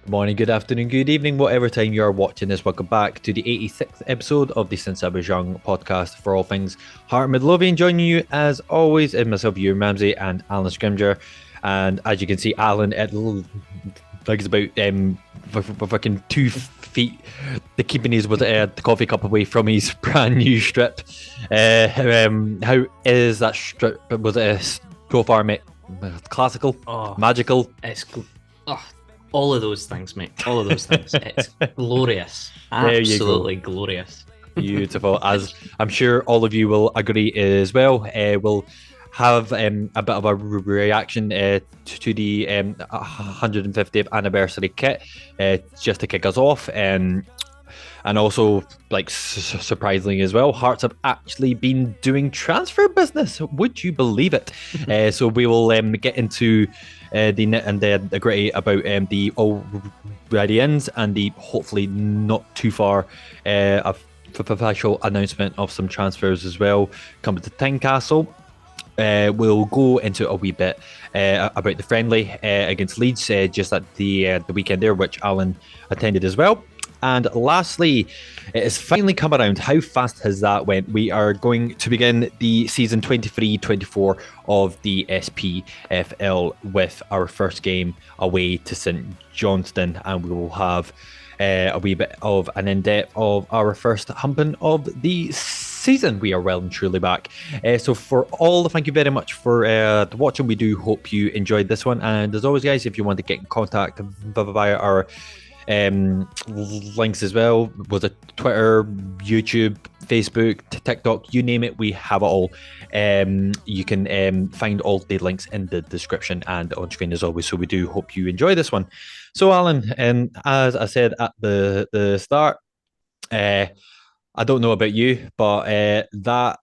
Morning, good afternoon, good evening, whatever time you are watching this. Welcome back to the 86th episode of the Since I Was Young podcast for all things Heart and Midlothian. Joining you as always is myself, Ewan Ramsey, and Alan Scrimger. And as you can see, Alan at like it's about fucking 2 feet. The keeping his was the coffee cup away from his brand new strip. How is that strip? Was it so far, mate? Classical, magical. Oh, all of those things, mate. All of those things. It's glorious. There you go. Absolutely glorious. Beautiful. As I'm sure all of you will agree as well. We'll have a bit of a reaction to the 150th anniversary kit just to kick us off. And also, like, surprisingly as well, Hearts have actually been doing transfer business. Would you believe it? So we will get into the nit and the gritty about the already ins and the hopefully not too far official announcement of some transfers as well coming to Tynecastle. We'll go into a wee bit about the friendly against Leeds just at the weekend there, which Alan attended as well. And lastly, it has finally come around. How fast has that went? We are going to begin the season 23-24 of the SPFL with our first game away to St.Johnstone, and we will have a wee bit of an in-depth of our first humping of the season. We are well and truly back. So for all, thank you very much for watching. We do hope you enjoyed this one. And as always, guys, if you want to get in contact via our links as well, was it Twitter, YouTube, Facebook, TikTok, you name it, we have it all. You can find all the links in the description and on screen as always. So we do hope you enjoy this one. So Alan, as I said at the start, I don't know about you, but that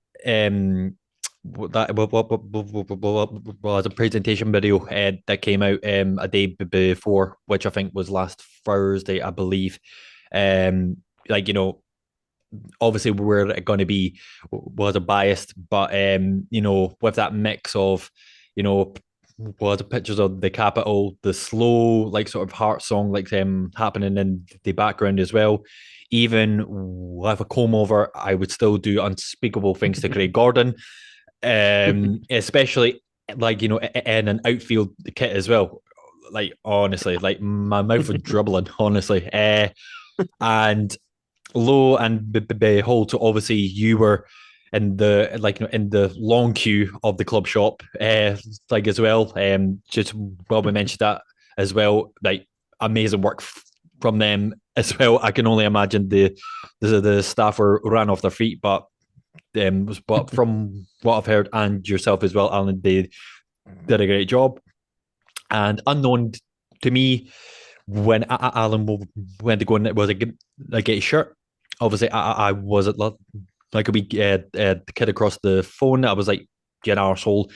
was a presentation video that came out a day before, which I think was last Thursday, I believe. Like, you know, obviously we're going to be was a biased, but you know, with that mix of, you know, was the pictures of the capital, the slow like sort of heart song like happening in the background as well. Even with a comb over, I would still do unspeakable things to Craig Gordon, especially like, you know, in an outfield kit as well. Like honestly, like my mouth was dribbling, honestly. And lo and behold, so obviously you were in the like, you know, in the long queue of the club shop, like as well. Just well, we mentioned that as well. Like amazing work from them as well. I can only imagine the staff were ran off their feet, but from what I've heard and yourself as well, Alan, they did a great job. And unknown to me, when Alan went to go in, it was a get shirt. Obviously, I was at like a wee kid across the phone. I was like, "Get an arsehole."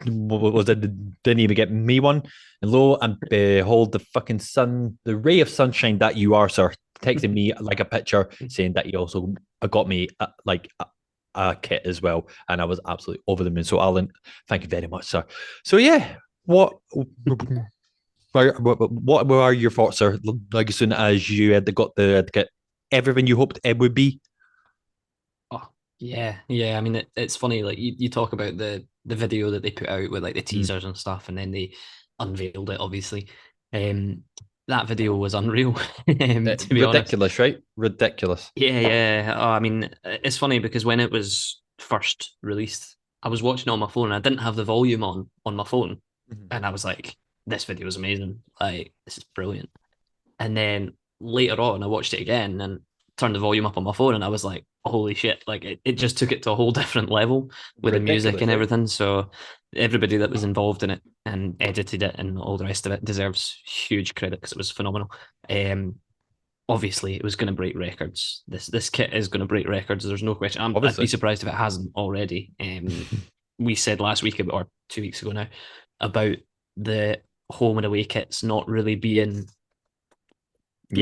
Was it? Didn't even get me one. And lo and behold, the fucking sun, the ray of sunshine that you are, sir, texting me like a picture saying that you also got me a kit as well, and I was absolutely over the moon. So, Alan, thank you very much, sir. So, yeah, what were your thoughts, sir? Like as soon as you had got the kit, everything you hoped it would be. Oh, yeah. I mean, it's funny. Like you talk about the video that they put out with like the teasers and stuff, and then they unveiled it. Obviously, that video was unreal. To be Ridiculous, honest, right? Ridiculous. yeah. Oh, I mean, it's funny because when it was first released, I was watching it on my phone and I didn't have the volume on my phone, Mhm. and I was like, "This video is amazing! Like, this is brilliant." And then later on, I watched it again and turned the volume up on my phone, and I was like, "Holy shit!" Like, it just took it to a whole different level with the music Ridiculous, and right? everything. So everybody that was involved in it and edited it and all the rest of it deserves huge credit because it was phenomenal. Um, Obviously it was going to break records. This kit is going to break records. There's no question. I'd be Obviously. surprised if it hasn't already. We said last week or 2 weeks ago now about the home and away kits Yeah,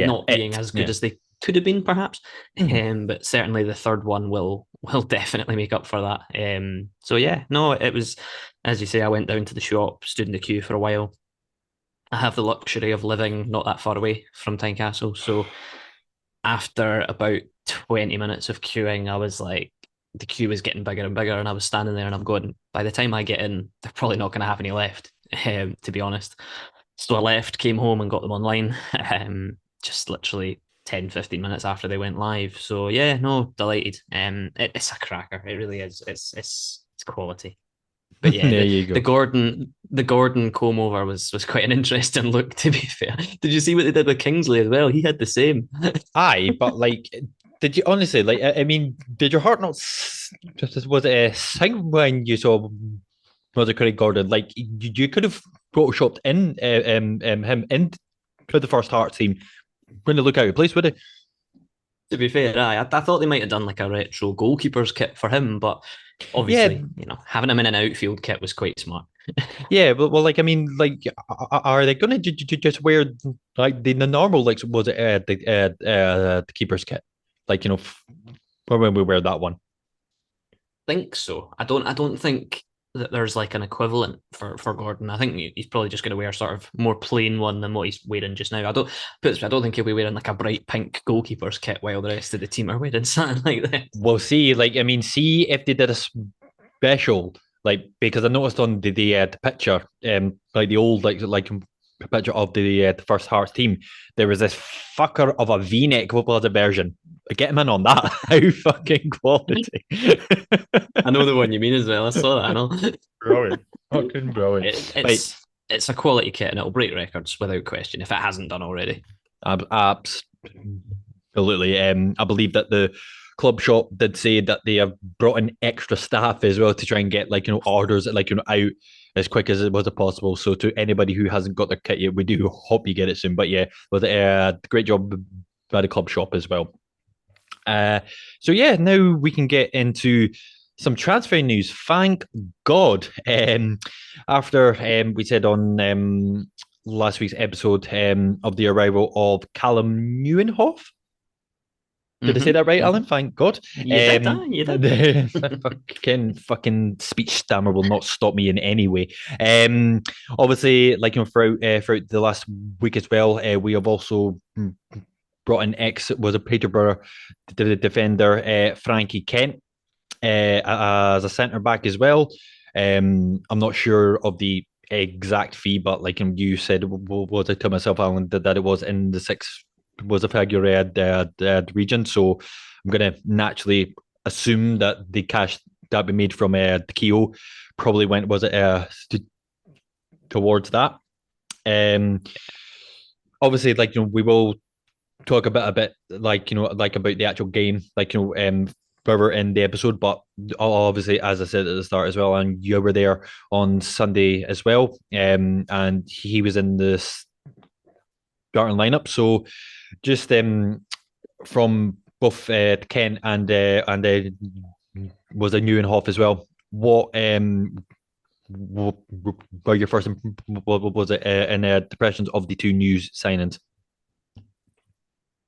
not being as good yeah. as they could have been, perhaps. Mhm. But certainly the third one will definitely make up for that. So yeah, no, it was, as you say, I went down to the shop, stood in the queue for a while, I have the luxury of living not that far away from Tynecastle. So after about 20 minutes of queuing, I was like, the queue was getting bigger and bigger, and I was standing there and I'm going, by the time I get in, they're probably not going to have any left, to be honest. So I left, came home and got them online, just literally 10, 15 minutes after they went live. So yeah, no, delighted. It's a cracker. It really is. It's quality. But yeah, There the you the go. Gordon the Gordon comb over was quite an interesting look. To be fair, did you see what they did with Kingsley as well? He had the same. Aye, but like, did you honestly like? I mean, did your heart not just was it a sing when you saw was it Craig Gordon? Like, you could have photoshopped in him into the first Hearts team. Wouldn't it look out of place, would it? To be fair, I thought they might have done like a retro goalkeeper's kit for him, but Yeah, obviously, having him in an outfield kit was quite smart. yeah, but well, like I mean, like, are they going to just wear like the normal like was it the keeper's kit, like when we wear that one? Think so. I don't think that there's like an equivalent for Gordon. I think he's probably just going to wear sort of more plain one than what he's wearing just now. I don't think he'll be wearing like a bright pink goalkeeper's kit while the rest of the team are wearing something like that. We'll see. Like, I mean, see if they did a special, like because I noticed on the picture, like the old like picture of the first Hearts team, there was this fucker of a V-neck. What was the version? Get him in on that. How fucking quality! I know the one you mean as well. I saw that. I know. Brilliant, fucking brilliant. It, Right, it's it's a quality kit and it'll break records without question if it hasn't done already. absolutely. I believe that the club shop did say that they have brought in extra staff as well to try and get like orders like out as quick as it was possible. So to anybody who hasn't got their kit yet, we do hope you get it soon. But yeah, was great job by the club shop as well. Uh, so yeah, now we can get into some transfer news. Thank God. After we said on last week's episode of the arrival of Callum Neuenhoff. Did I say that right, Alan? Thank God. You did, you did. The fucking speech stammer will not stop me in any way. Obviously, like throughout the last week as well, we have also brought in ex was a Peterborough defender Frankie Kent as a centre back as well. I'm not sure of the exact fee, but like you said, was it to myself, Alan, that it was in the six was a Figueroa region. So I'm going to naturally assume that the cash that we made from the Keo probably went was it towards that. Um, Obviously, like we will talk a bit like like about the actual game, like further in the episode. But obviously, as I said at the start as well, and you were there on Sunday as well, and he was in the starting lineup. So just from both Ken and was a Neuenhoff as well. What were your first what was it in impressions of the two news signings?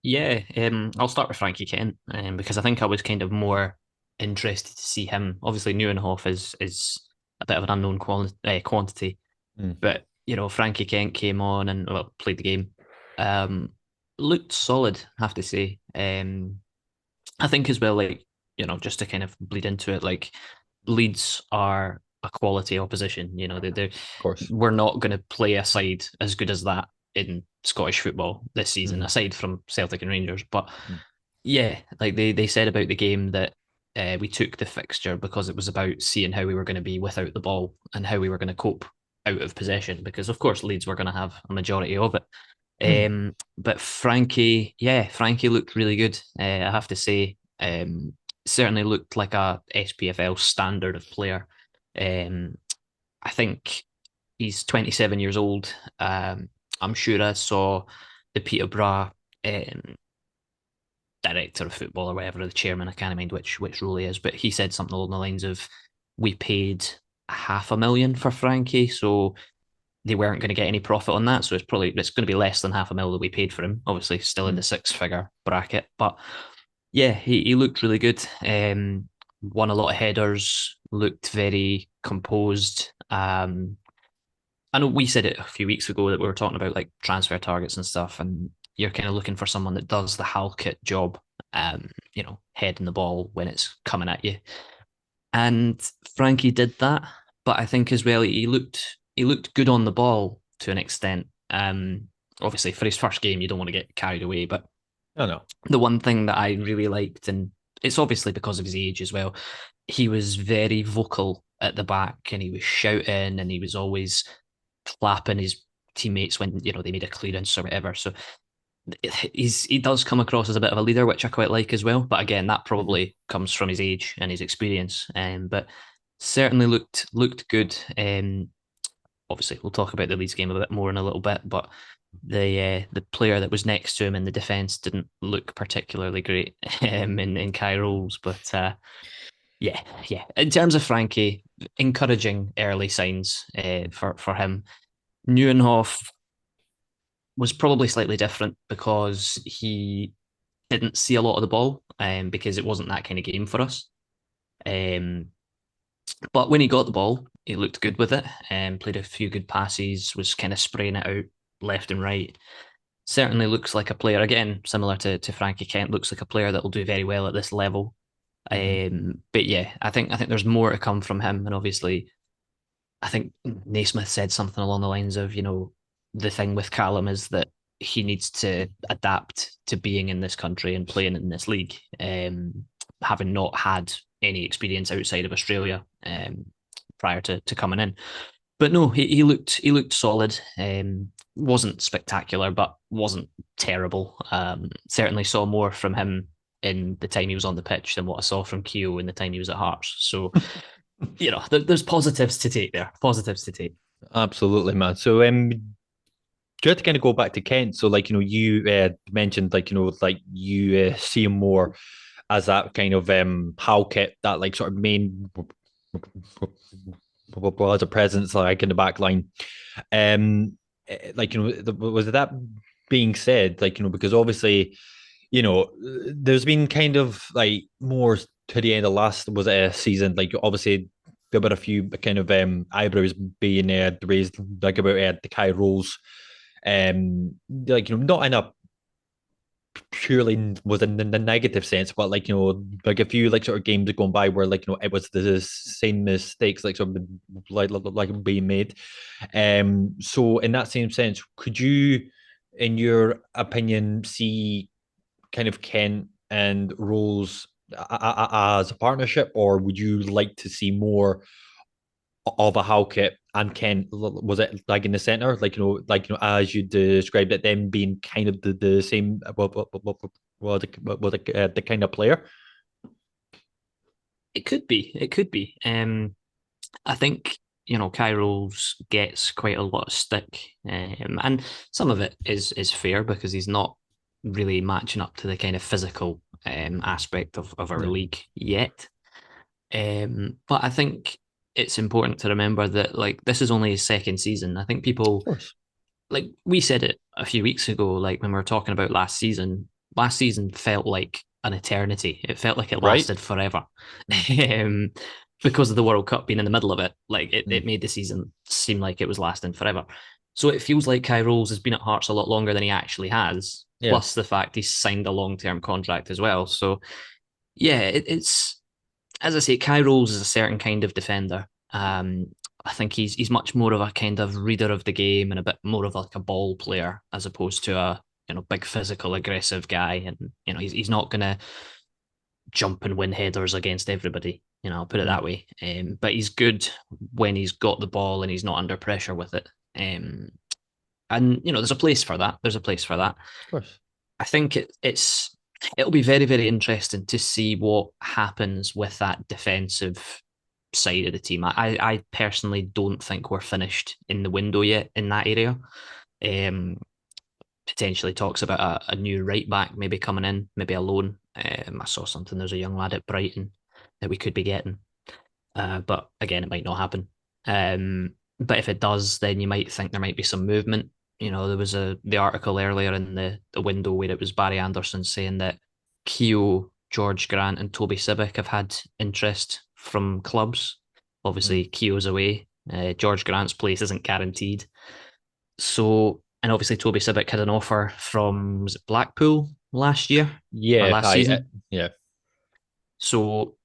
Yeah, I'll start with Frankie Kent, because I think I was kind of more interested to see him. Obviously, Neuenhoff is a bit of an unknown quantity, Mm, but Frankie Kent came on and well played the game. Um, Looked solid, I have to say. I think as well, like just to kind of bleed into it, like Leeds are a quality opposition. of course. We're not going to play a side as good as that in Scottish football this season, Mm, aside from Celtic and Rangers. But mm, yeah, like they said about the game that we took the fixture because it was about seeing how we were going to be without the ball and how we were going to cope out of possession. Because of course Leeds were going to have a majority of it. mm, But Frankie, yeah, Frankie looked really good. I have to say, certainly looked like a SPFL standard of player. Um, I think he's 27 years old. I'm sure I saw the Peterborough director of football or whatever, the chairman. I can't mind which role he is, but he said something along the lines of, "We paid 500,000 for Frankie, so they weren't going to get any profit on that. So it's going to be less than 500,000 that we paid for him. Obviously, still in mm. the six-figure bracket, but yeah, he looked really good. Won a lot of headers. Looked very composed. I know we said it a few weeks ago that we were talking about like transfer targets and stuff, and you're kind of looking for someone that does the Halkett job, heading the ball when it's coming at you. And Frankie did that, but I think as well he looked good on the ball to an extent. Obviously for his first game, you don't want to get carried away, but I know. the one thing that I really liked, and it's obviously because of his age as well, he was very vocal at the back and he was shouting and he was always clapping his teammates when they made a clearance or whatever. So he does come across as a bit of a leader, which I quite like as well. But again, that Mhm. probably comes from his age and his experience. But certainly looked good. Obviously, we'll talk about the Leeds game a bit more in a little bit, but the player that was next to him in the defence didn't look particularly great in Kai Rolls. But yeah, yeah. In terms of Frankie, encouraging early signs for him. Neuenhoff was probably slightly different because he didn't see a lot of the ball because it wasn't that kind of game for us. Um, but when he got the ball, he looked good with it and played a few good passes, was kind of spraying it out left and right. Certainly looks like a player, again, similar to Frankie Kent, looks like a player that will do very well at this level. Mhm. But yeah, I think there's more to come from him. And obviously, I think Naismith said something along the lines of, the thing with Callum is that he needs to adapt to being in this country and playing in this league, having not had any experience outside of Australia prior to coming in. But no, he looked solid. Wasn't spectacular, but wasn't terrible. Certainly saw more from him in the time he was on the pitch than what I saw from Keogh in the time he was at Hearts. So there's positives to take there. Positives to take. Absolutely, man. So, just to kind of go back to Kent, so like you mentioned like like you see him more as that kind of Halkett, that like sort of main as a presence like in the back line. Like was that being said, like because obviously there's been kind of like more to the end of last was it a season, like obviously there were a few kind of eyebrows being raised like about the Kai Rolls, like not in a purely was in the negative sense, but like like a few like sort of games gone by where like it was the same mistakes like sort of like being made. So in that same sense, could you, in your opinion, see kind of Kent and Rose as a partnership, or would you like to see more of a Halkett and Kent? Was it like in the center, like as you described it, them being kind of the same, the kind of player? It could be. It could be. I think Kairos gets quite a lot of stick, and some of it is fair because he's not really matching up to the kind of physical aspect of our Yeah, league yet. But I think it's important to remember that like this is only his second season. I think of people course. like we said it a few weeks ago, like when we were talking about last season. Last season felt like an eternity. It felt like it Right? lasted forever. Mm, um, because of the World Cup being in the middle of it. Like it mm. made the season seem like it was lasting forever. So it feels like Kai Rolls has been at Hearts a lot longer than he actually has, Yeah, plus the fact he's signed a long-term contract as well. So yeah, it's as I say, Kai Rolls is a certain kind of defender. I think he's much more of a kind of reader of the game and a bit more of like a ball player as opposed to a big physical aggressive guy. And he's not gonna jump and win headers against everybody. I'll put it mm, that way. But he's good when he's got the ball and he's not under pressure with it. And there's a place for that. There's a place for that. of course. I think it'll be very, very interesting to see what happens with that defensive side of the team. I personally don't think we're finished in the window yet in that area. Um, Potentially talks about a new right back maybe coming in, maybe a loan. I saw something. There's a young lad at Brighton that we could be getting, but again, it might not happen. But if it does, then you might think there might be some movement. There was the article earlier in the window where it was Barry Anderson saying that Keogh, George Grant, and Toby Sibbick have had interest from clubs. Mm, Obviously, Keogh's away. George Grant's place isn't guaranteed. So, and obviously Toby Sibbick had an offer from was it Blackpool last year or Yeah, last season. yeah. So,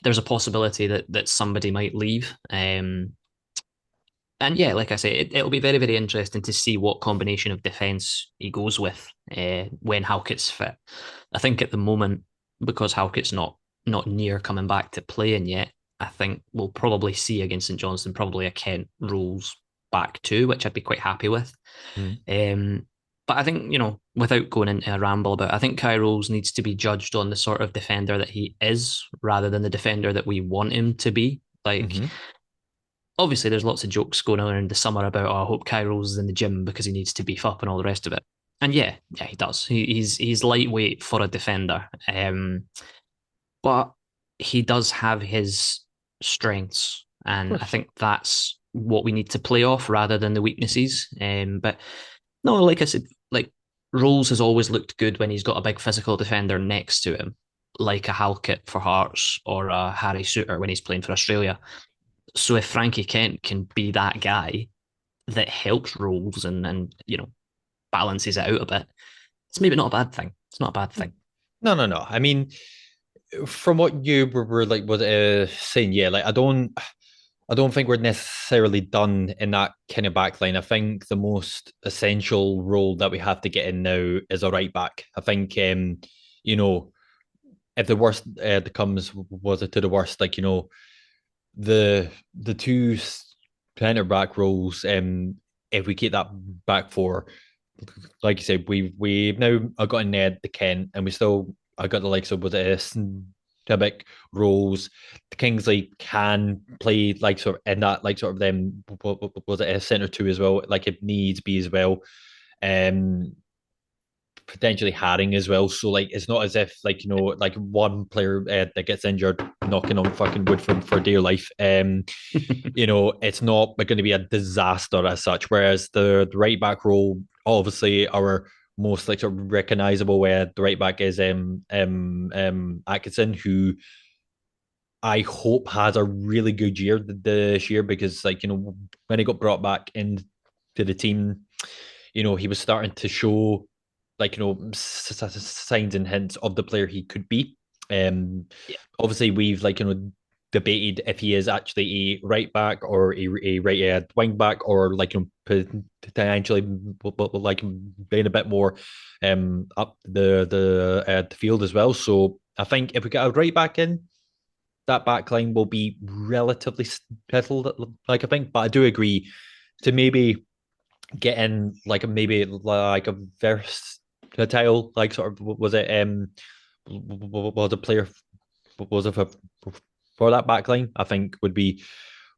there's a possibility that somebody might leave. And yeah, like I say, it'll be very, very interesting to see what combination of defence he goes with when Halkett's fit. I think at the moment, because Halkett's not near coming back to playing yet, I think we'll probably see against St Johnstone probably a Kent Rolls back two, which I'd be quite happy with. Mm. Um, but I think, without going into a ramble about it, I think Kai Rolls needs to be judged on the sort of defender that he is rather than the defender that we want him to be. Like, Hmm. obviously there's lots of jokes going on in the summer about, I hope Kai Rolls is in the gym because he needs to beef up and all the rest of it. And yeah, he does. He's lightweight for a defender. But he does have his strengths, Of and I course. think that's what we need to play off rather than the weaknesses. But no, like I said, like Rolls has always looked good when he's got a big physical defender next to him, like a Halkett for Hearts or a Harry Suter when he's playing for Australia. So if Frankie Kent can be that guy that helps Rolls and balances it out a bit, it's maybe not a bad thing. It's not a bad thing. No, no, no. I mean, from what you were like was saying, yeah, like I don't think we're necessarily done in that kind of backline. I think the most essential role that we have to get in now is a right back. I think you know, if the worst that comes was it to the worst, like the two centre back roles, if we keep that back four, like you said, we've now got in Ned the Kent, and we still I got the likes of was it Tibic, Rose, the Kingsley can play like sort of in that like sort of them was it a centre two as well, like if needs be as well. Um, Potentially Haring as well. So like it's not as if like like one player that gets injured knocking on fucking wood for dear life. It's not going to be a disaster as such. Whereas the right back role, obviously, our most like sort of recognizable where the right back is Atkinson, who I hope has a really good year this year because like when he got brought back into the team, he was starting to show like signs and hints of the player he could be. Um, Yeah, Obviously we've like debated if he is actually a right back or a right wing back or like potentially like being a bit more up the field as well. So I think if we get a right back in, that back line will be relatively settled. Like I think, but I do agree to maybe get in like maybe like a versatile like sort of was it was a player was it for that back line I think would be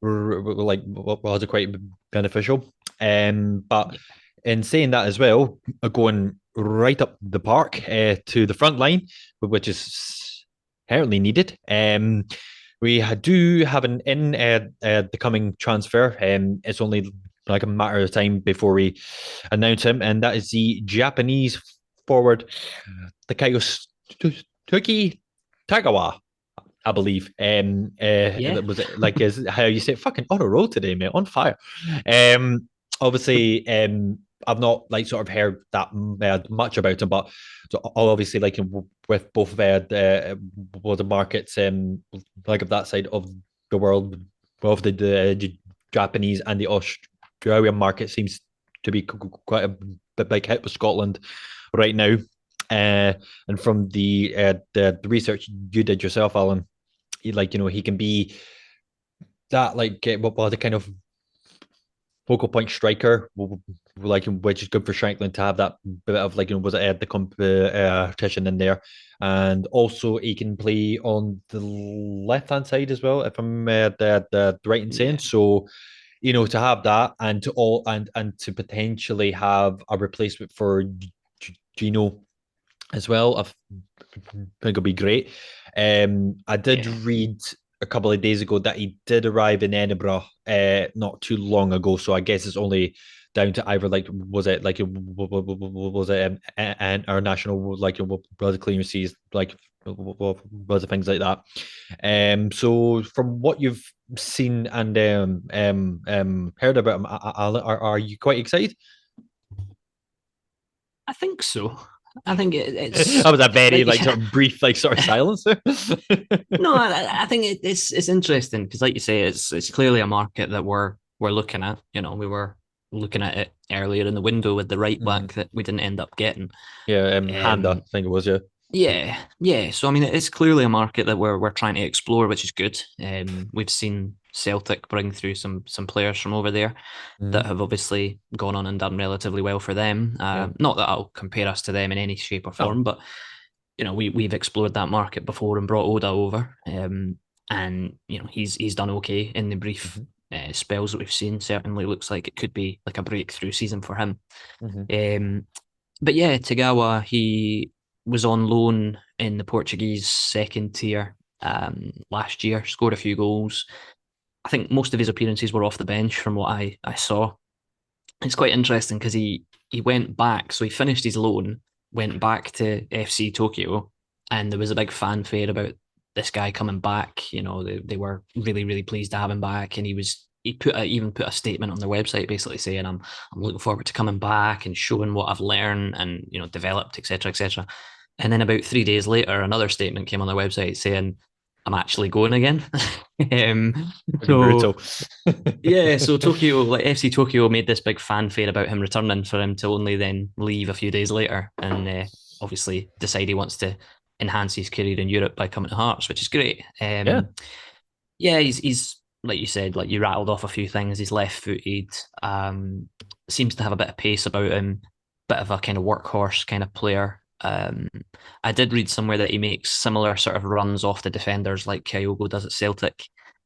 like was it quite beneficial. But yeah, in saying that as well, going right up the park to the front line, which is apparently needed. We do have an in the coming transfer. It's only like a matter of time before we announce him, and that is the Japanese forward, Takayo Tuki Tagawa. I believe. yeah. Was it like is how you say fucking on a roll today, mate, on fire. Um, Obviously, I've not like sort of heard that much about him, but so obviously, like with both the markets, like of that side of the world, both the Japanese and the Australian market seems to be quite a big hit with Scotland right now. And from the research you did yourself, Alan, he can be that like what was the kind of focal point striker, like which is good for Shanklin to have that bit of like was it the competition in there, and also he can play on the left hand side as well if I'm the right in saying Yeah. so. To have that and to all and to potentially have a replacement for Gino as well. I think it'll be great. I did Yeah. read a couple of days ago that he did arrive in Edinburgh not too long ago, so I guess it's only down to either like was it like was it and our national like was it clearances like was it things like that. So from what you've seen and heard about him, are you quite excited? I think so. I think it's That was a very like like sort of brief like sort of silence there. no, I think it's interesting because, like you say, it's clearly a market that we're looking at. You know, we were looking at it earlier in the window with the right Mhm. back that we didn't end up getting. Yeah, Handa, I Um, think it was, yeah. yeah, yeah. So I mean, it's clearly a market that we're trying to explore, which is good. We've seen Celtic bring through some players from over there that Mhm. have obviously gone on and done relatively well for them. Yeah. Not that I'll compare us to them in any shape or No. form, but we've explored that market before and brought Oda over, and he's done okay in the brief Mhm. spells that we've seen. Certainly looks like it could be like a breakthrough season for him. Mhm. Um, but yeah, Tagawa, he was on loan in the Portuguese second tier last year, scored a few goals. I think most of his appearances were off the bench from what I saw. It's quite interesting because he went back, so he finished his loan, went back to FC Tokyo, and there was a big fanfare about this guy coming back. They were really really pleased to have him back, and even put a statement on their website basically saying I'm looking forward to coming back and showing what I've learned and developed, etc., etc. And then about 3 days later, another statement came on their website saying I'm actually going again. um, Pretty so brutal. yeah, so Tokyo, like FC Tokyo, made this big fanfare about him returning for him to only then leave a few days later, and obviously decide he wants to enhance his career in Europe by coming to Hearts, which is great. Yeah. Yeah, he's like you said, like you rattled off a few things. He's left-footed, seems to have a bit of pace about him, bit of a kind of workhorse kind of player. I did read somewhere that he makes similar sort of runs off the defenders like Kyogo does at Celtic,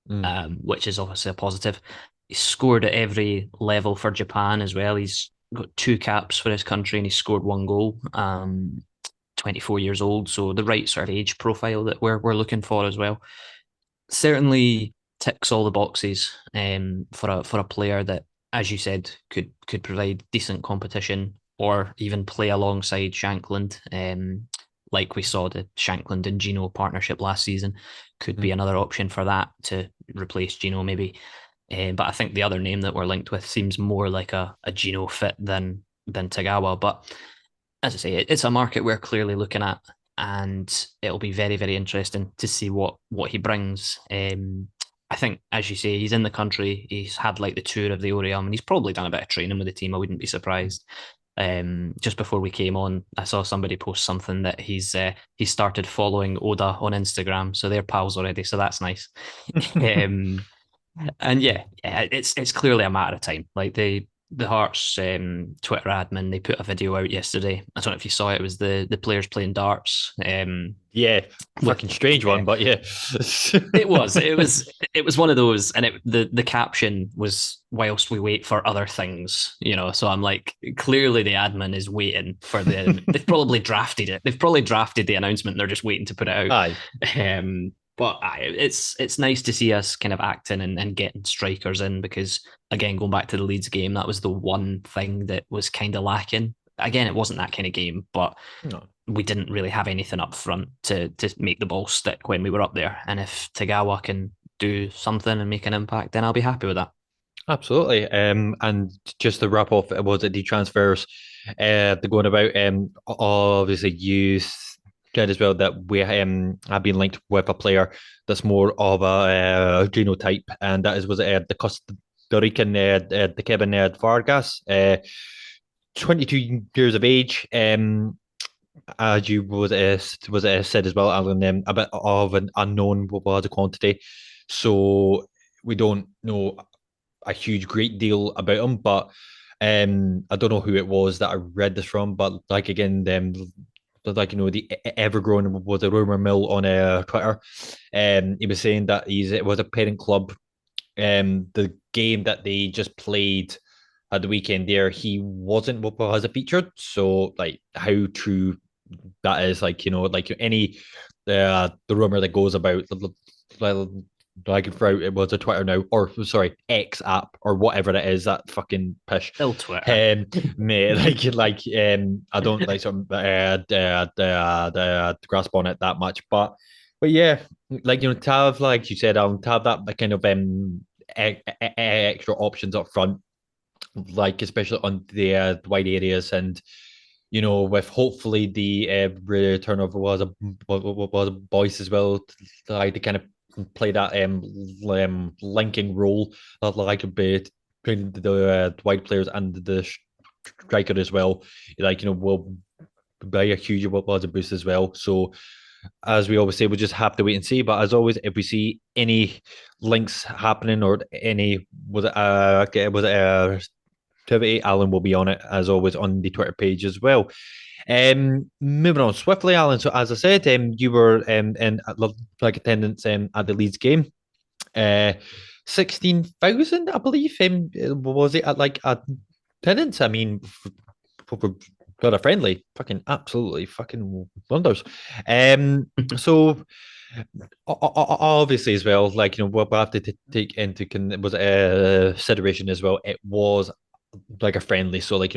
Mm. which is obviously a positive. He's scored at every level for Japan as well. He's got two caps for his country and he's scored one goal. 24 years old, so the right sort of age profile that we're looking for as well. Certainly ticks all the boxes for a player that, as you said, could provide decent competition or even play alongside Shankland. Like we saw the Shankland and Gino partnership last season, could be Mm. another option for that to replace Gino maybe. But I think the other name that we're linked with seems more like a Gino fit than Tagawa. But as I say, it's a market we're clearly looking at, and it'll be very, very interesting to see what he brings. I think, as you say, he's in the country. He's had like the tour of the Oriam, and he's probably done a bit of training with the team. I wouldn't be surprised. Just before we came on, I saw somebody post something that he started following Oda on Instagram, so they're pals already. So that's nice. um, and yeah, it's clearly a matter of time. Like the Hearts Twitter admin, they put a video out yesterday. I don't know if you saw it. It was the players playing darts. Yeah, With fucking strange yeah, one, but yeah. it was one of those, and the caption was whilst we wait for other things. So I'm like, clearly the admin is waiting for the. They've probably drafted it. They've probably drafted the announcement. And they're just waiting to put it Aye. out. But it's nice to see us kind of acting and getting strikers in because again, going back to the Leeds game, that was the one thing that was kind of lacking. Again, it wasn't that kind of game, but No. we didn't really have anything up front to make the ball stick when we were up there. And if Tagawa can do something and make an impact, then I'll be happy with that. Absolutely. And just to wrap off, was it the transfers they're going about? Obviously, you said as well that we have been linked with a player that's more of a genotype, and that is was it the Costa Rican the Kevin Vargas, 22 years of age. As you was said as well, Alan, a bit of an unknown was a quantity, so we don't know a huge great deal about him, but I don't know who it was that I read this from, but like again, like the Evergrowing was a rumor mill on Twitter. He was saying that it was a parent club. The game that they just played at the weekend there, he wasn't what was a featured. So like how true that is, like like any the rumor that goes about I can throw it was a Twitter now, or sorry, X app or whatever it is. That fucking push. Still Twitter. Um, mate, I don't like some grasp on it that much, but yeah, like to have like you said, to have that kind of extra options up front, like especially on the wide areas and with hopefully the return of was a Boyce as well, like to kind of play that linking role, like a bit between the wide players and the striker as well. Like will be a huge was a boost as well. So as we always say, we just have to wait and see. But as always, if we see any links happening or any was it activity, Alan will be on it as always on the Twitter page as well. Moving on swiftly, Alan. So as I said, you were in like attendance at the Leeds game. 16,000, I believe. Was it at like attendance? I mean, for a friendly, fucking absolutely fucking wonders. So obviously as well, like we'll have to take into consideration as well. It was like a friendly, so like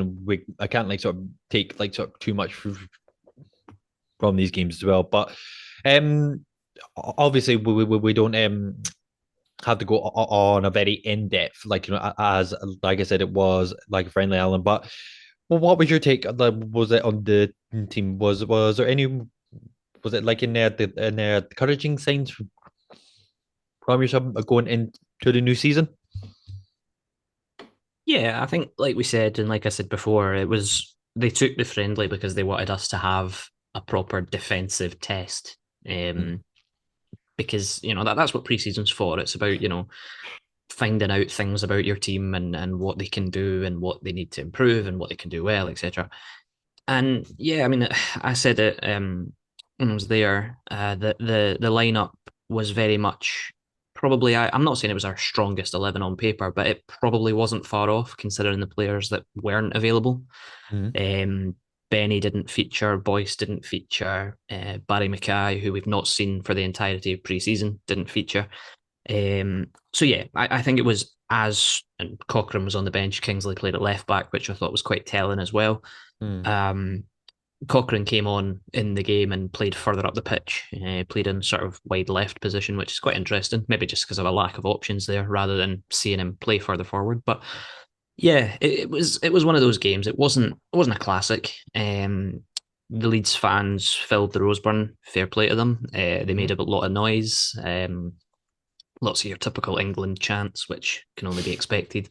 I can't like sort of take like sort of too much from these games as well. But obviously we don't have to go on a very in depth, like as like I said, it was like a friendly, Alan. But well, what was your take? Was it on the team? Was there any? Was it like in there the encouraging signs from yourself going into the new season? Yeah, I think like we said, and like I said before, it was they took the friendly because they wanted us to have a proper defensive test. Mm, Because that's what preseason's for. It's about finding out things about your team and what they can do and what they need to improve and what they can do well, etc. And yeah, I mean, I said it when I was there. The lineup was very much probably. I'm not saying it was our strongest 11 on paper, but it probably wasn't far off considering the players that weren't available. mm, Um, Benny didn't feature, Boyce didn't feature, Barry Mackay, who we've not seen for the entirety of preseason, didn't feature. So yeah, I think it was and Cochrane was on the bench. Kingsley played at left back, which I thought was quite telling as well. mm, Um, Cochrane came on in the game and played further up the pitch, played in sort of wide left position, which is quite interesting. Maybe just because of a lack of options there, rather than seeing him play further forward. But yeah, it was one of those games. It wasn't a classic. The Leeds fans filled the Roseburn. Fair play to them. They made mm. a lot of noise. Lots of your typical England chants, which can only be expected.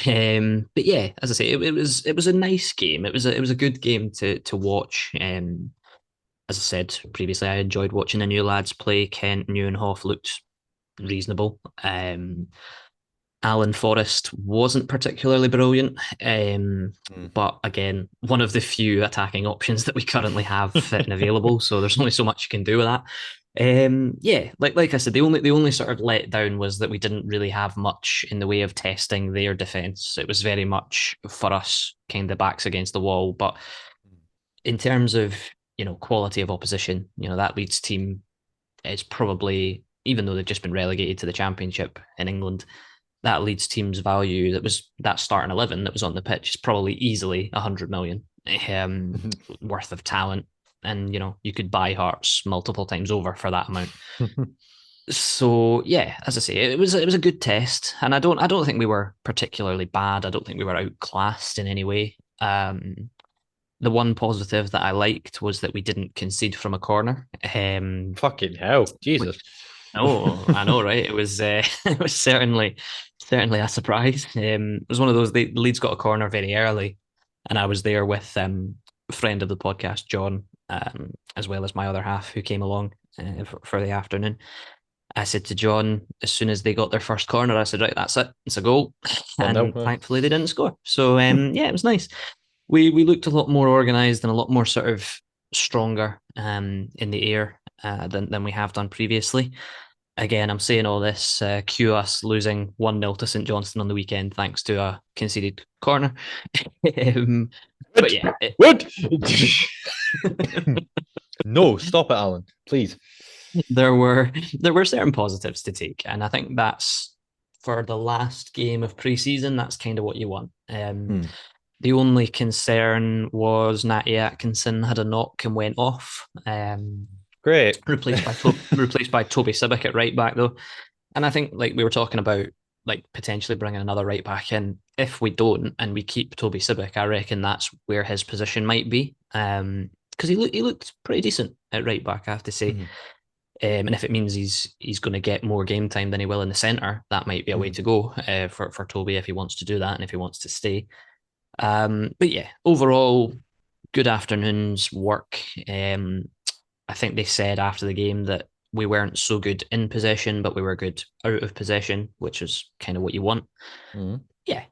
But yeah, as I say, it was a nice game. It was a good game to watch. As I said previously, I enjoyed watching the new lads play. Kent, Neuenhoff looked reasonable. Alan Forrest wasn't particularly brilliant, Mm. but again, one of the few attacking options that we currently have fit and available. So there's only so much you can do with that. Yeah, like I said, the only sort of letdown was that we didn't really have much in the way of testing their defense. It was very much for us, kind of backs against the wall. But in terms of quality of opposition, that Leeds team is probably, even though they've just been relegated to the Championship in England, that Leeds team's value that was that starting 11 that was on the pitch is probably easily 100 million worth of talent. And you could buy Hearts multiple times over for that amount. So yeah, as I say, it was a good test, and I don't think we were particularly bad. I don't think we were outclassed in any way. The one positive that I liked was that we didn't concede from a corner, Fucking hell, Jesus. which oh, I know, right? It was it was certainly a surprise. It was one of those. The Leeds got a corner very early, and I was there with a friend of the podcast, John, as well as my other half who came along for the afternoon. I said to John, as soon as they got their first corner, I said, right, that's it, it's a goal, 1-0. and thankfully they didn't score. So yeah, it was nice. We looked a lot more organised and a lot more sort of stronger in the air than we have done previously. Again, I'm saying all this, cue us losing 1-0 to St.Johnstone on the weekend thanks to a conceded corner. um, but What? yeah, What? No, stop it, Alan. Please. there were certain positives to take, and I think that's for the last game of preseason. That's kind of what you want. Hmm. The only concern was Natty Atkinson had a knock and went off. Great. Replaced by Toby Sibbick at right back though, and I think like we were talking about like potentially bringing another right back in. If we don't and we keep Toby Sibbick, I reckon that's where his position might be. Because he looked pretty decent at right back, I have to say. Hmm. And if it means he's going to get more game time than he will in the centre, that might be a way Hmm. to go for Toby if he wants to do that and if he wants to stay. But yeah, overall, good afternoon's work. I think they said after the game that we weren't so good in possession, but we were good out of possession, which is kind of what you want. Hmm. Yeah,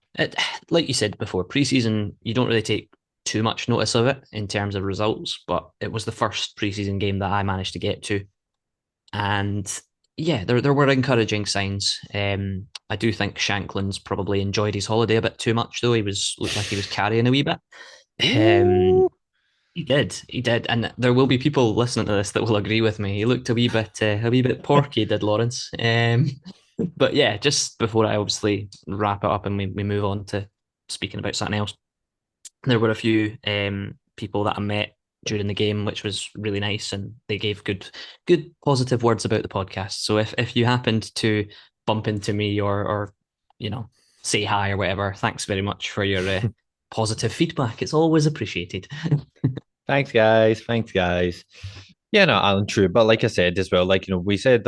like you said before, preseason, you don't really take too much notice of it in terms of results, but it was the first preseason game that I managed to get to. And yeah, there were encouraging signs. I do think Shanklin's probably enjoyed his holiday a bit too much, though. He was looked like he was carrying a wee bit. Um, Ooh. he did, and there will be people listening to this that will agree with me. He looked a wee bit porky, did Lawrence? But yeah, just before I obviously wrap it up and we move on to speaking about something else, there were a few people that I met during the game, which was really nice, and they gave good positive words about the podcast. So if you happened to bump into me or you know say hi or whatever, thanks very much for your positive feedback. It's always appreciated. Thanks, guys. Thanks, guys. Yeah, no, Alan, true. But like I said as well, we said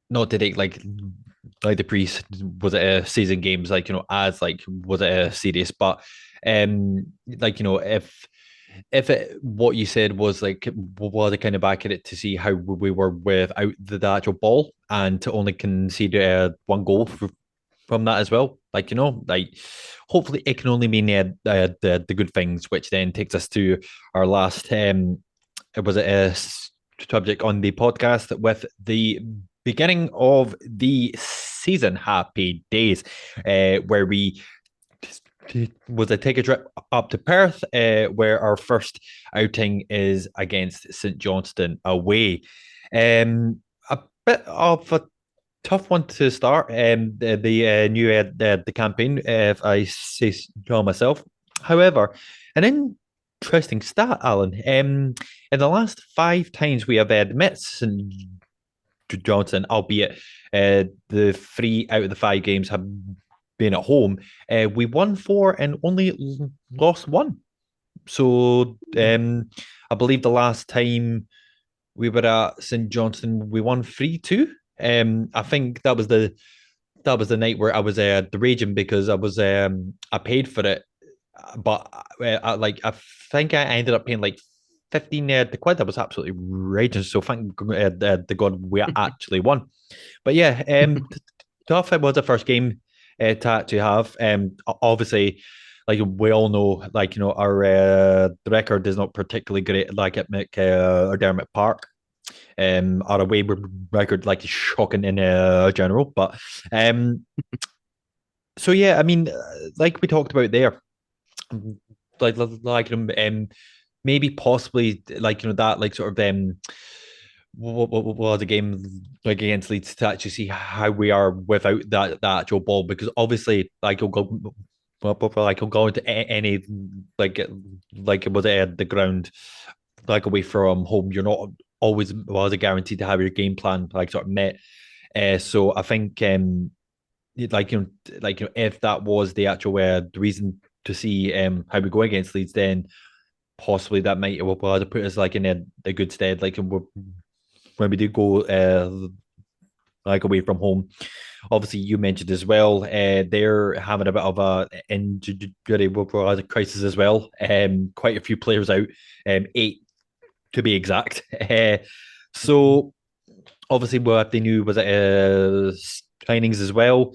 not to take like the pre was it a season games as was it a serious, but if it what you said was was it kind of accurate to see how we were without the actual ball and to only concede one goal from that as well. Hopefully it can only mean the good things, which then takes us to our last was it a subject on the podcast with the beginning of the season. Happy days, where we was a take a trip up to Perth, where our first outing is against St.Johnstone away. A bit of a tough one to start. The new the campaign, if I say so myself. However, an interesting stat, Alan. In the last five times we have met St Johnson, albeit the three out of the five games have been at home, we won four and only lost one. So I believe the last time we were at St Johnson, we won 3-2. I think that was the night where I was the raging because I paid for it, but I think I ended up paying like 15 the quid. That was absolutely raging. So thank the God we actually won. But yeah, tough. It was the first game to have. Obviously, like we all know, our the record is not particularly great, like at Dermot Park. Our away record like is shocking in general, but so yeah, I mean, like we talked about there, maybe possibly that sort of what was the game like against Leeds to actually see how we are without that actual ball, because obviously you'll go you'll go into any like it was the ground away from home, you're not always guaranteed to have your game plan sort of met. So I think if that was the actual the reason to see how we go against Leeds, then possibly that might well put us in a good stead when we do go away from home. Obviously, you mentioned as well they're having a bit of a injury crisis as well. Quite a few players out, eight to be exact. So obviously, what they knew was signings as well.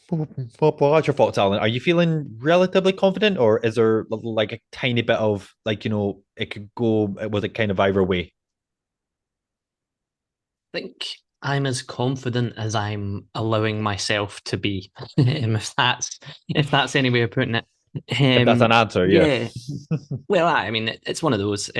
What's your thoughts, Alan? Are you feeling relatively confident, or is there like a tiny bit of it could go? Was it kind of either way? Think I'm as confident as I'm allowing myself to be, if that's any way of putting it. If that's an answer, yeah. Yeah. Well, I mean, it's one of those.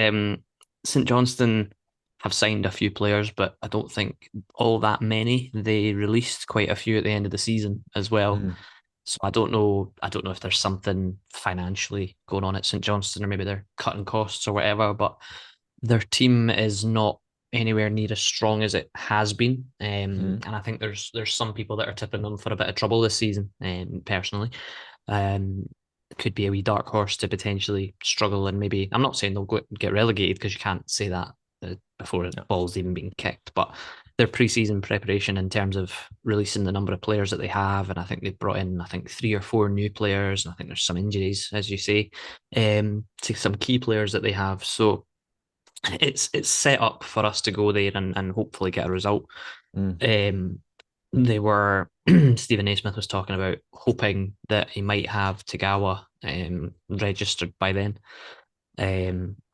St. Johnstone have signed a few players, but I don't think all that many. They released quite a few at the end of the season as well. Mm, So I don't know. I don't know if there's something financially going on at St Johnstone, or maybe they're cutting costs or whatever. But their team is not anywhere near as strong as it has been, mm, and I think there's some people that are tipping them for a bit of trouble this season. Personally, um, it could be a wee dark horse to potentially struggle, and maybe I'm not saying they'll get relegated because you can't say that before the yeah. ball's even being kicked, but their preseason preparation in terms of releasing the number of players that they have, and I think they've brought in, I think, 3 or 4 new players, and I think there's some injuries, as you say, to some key players that they have. So it's set up for us to go there and hopefully get a result. Mm, Um, they were Stephen Naismith was talking about hoping that he might have Tagawa registered by then.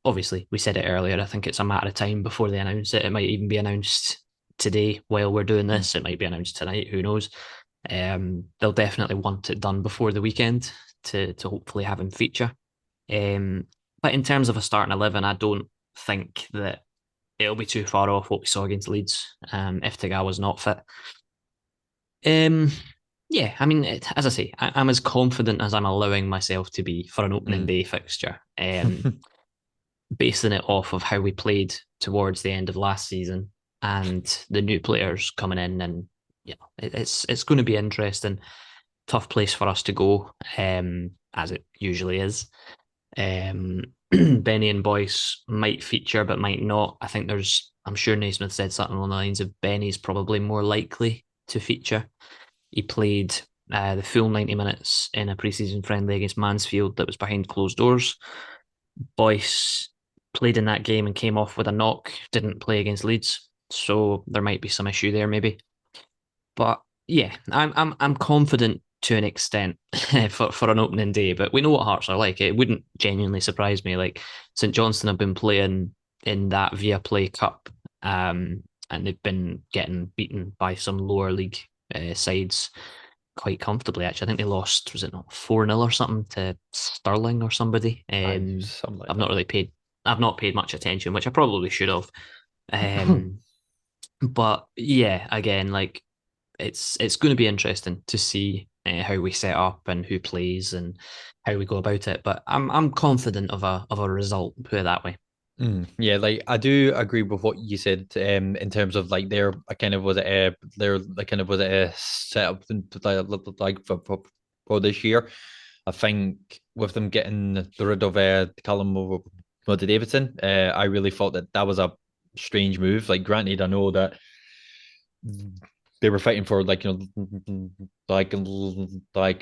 Obviously, we said it earlier. I think it's a matter of time before they announce it. It might even be announced today while we're doing mm, this. It might be announced tonight. Who knows? They'll definitely want it done before the weekend to hopefully have him feature. Um, but in terms of a starting 11, I don't think that it'll be too far off what we saw against Leeds if Tagawa's not fit. Um, yeah, I mean, as I say, I'm as confident as I'm allowing myself to be for an opening mm. day fixture, basing it off of how we played towards the end of last season and the new players coming in, and it's going to be interesting. Tough place for us to go, as it usually is. Um, Benny and Boyce might feature, but might not. I think I'm sure Naismith said something along the lines of Benny's probably more likely to feature. He played the full 90 minutes in a preseason friendly against Mansfield that was behind closed doors. Boyce played in that game and came off with a knock, didn't play against Leeds. So there might be some issue there, maybe. But yeah, I'm confident to an extent for an opening day, but we know what Hearts are like. It wouldn't genuinely surprise me. Like St Johnstone have been playing in that Via Play Cup, and they've been getting beaten by some lower league sides quite comfortably. Actually, I think they lost, was it not 4-0 or something to Stirling or somebody. Aye, something like I've not really paid I've not paid much attention, which I probably should have. that. Um, but yeah, again, like it's going to be interesting to see how we set up and who plays and how we go about it. But I'm confident of a result. Put it that way. Yeah, like I do agree with what you said in terms of like their kind of was it their like kind of was it a setup like for this year. I think with them getting rid of Callum Muddy Davidson, I really thought that that was a strange move. Like, granted, I know that they were fighting for like like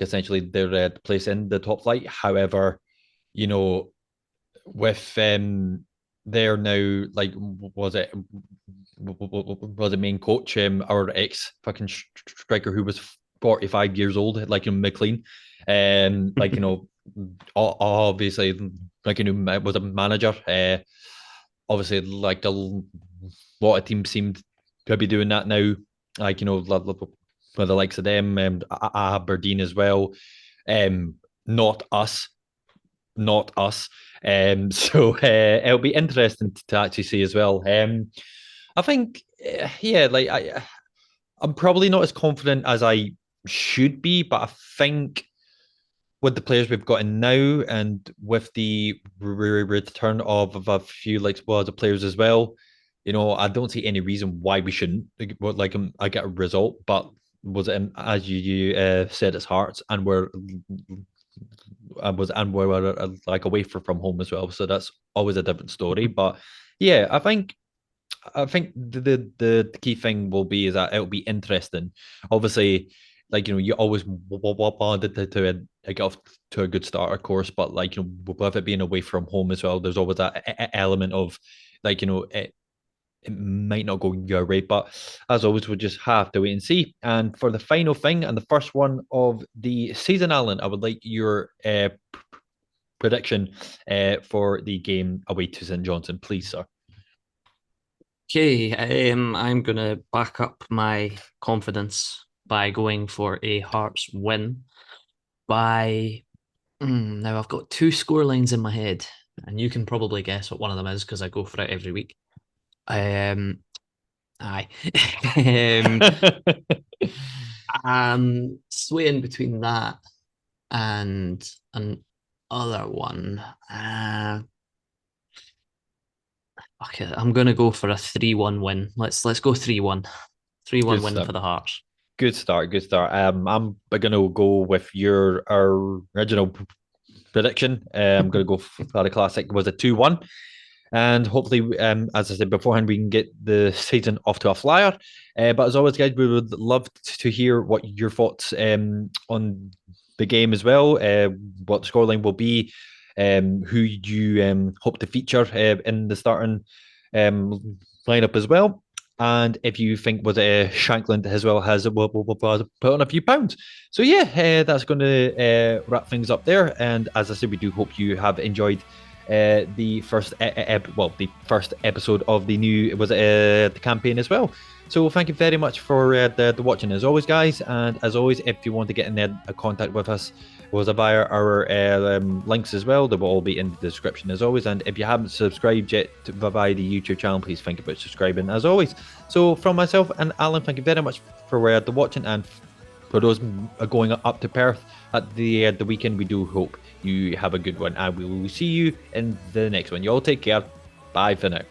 essentially their place in the top flight. However, you know with there now like was it main coach our ex fucking striker who was 45 years old like McLean and like obviously like was a manager obviously like a lot of teams seemed to be doing that now like with the likes of them Aberdeen as well um not us not us. So it'll be interesting to actually see as well. I think, yeah, I'm probably not as confident as I should be, but I think with the players we've got in now and with the return of a few like well the players as well, I don't see any reason why we shouldn't I get a result, but was it as you said it's Hearts and we're like away from home as well, so that's always a different story. But yeah, I think the key thing will be is that it'll be interesting. Obviously, like you always wanted to get off to a good start, of course, but like with it being away from home as well, there's always that element of like it might not go your way, but as always, we'll just have to wait and see. And for the final thing and the first one of the season, Alan, I would like your prediction for the game away to St Johnstone, please, sir. Okay, I'm gonna back up my confidence by going for a Hearts win by now I've got two score lines in my head. and you can probably guess what one of them is because I go for it every week. Um, aye. um, I'm swaying between that and another one. Okay, I'm gonna go for a 3-1 win. Let's go 3-1. 3-1 Good win stuff. for the Hearts. Good start. Good start. I'm gonna go with your original prediction. I'm gonna go for the classic. Was it 2-1? And hopefully, as I said beforehand, we can get the season off to a flyer. But as always, guys, we would love to hear what your thoughts on the game as well, what the scoreline will be, who you hope to feature in the starting lineup as well. And if you think was Shankland as well has we'll put on a few pounds. So yeah, that's going to wrap things up there. And as I said, we do hope you have enjoyed the first the first episode of the new the campaign as well. So thank you very much for the watching as always, guys. And as always, if you want to get in contact with us, was via our links as well. They will all be in the description as always. And if you haven't subscribed yet via the YouTube channel, please think about subscribing as always. So from myself and Alan, thank you very much for the watching, and for those going up to Perth at the weekend, we do hope you have a good one, and we will see you in the next one. You all take care. Bye for now.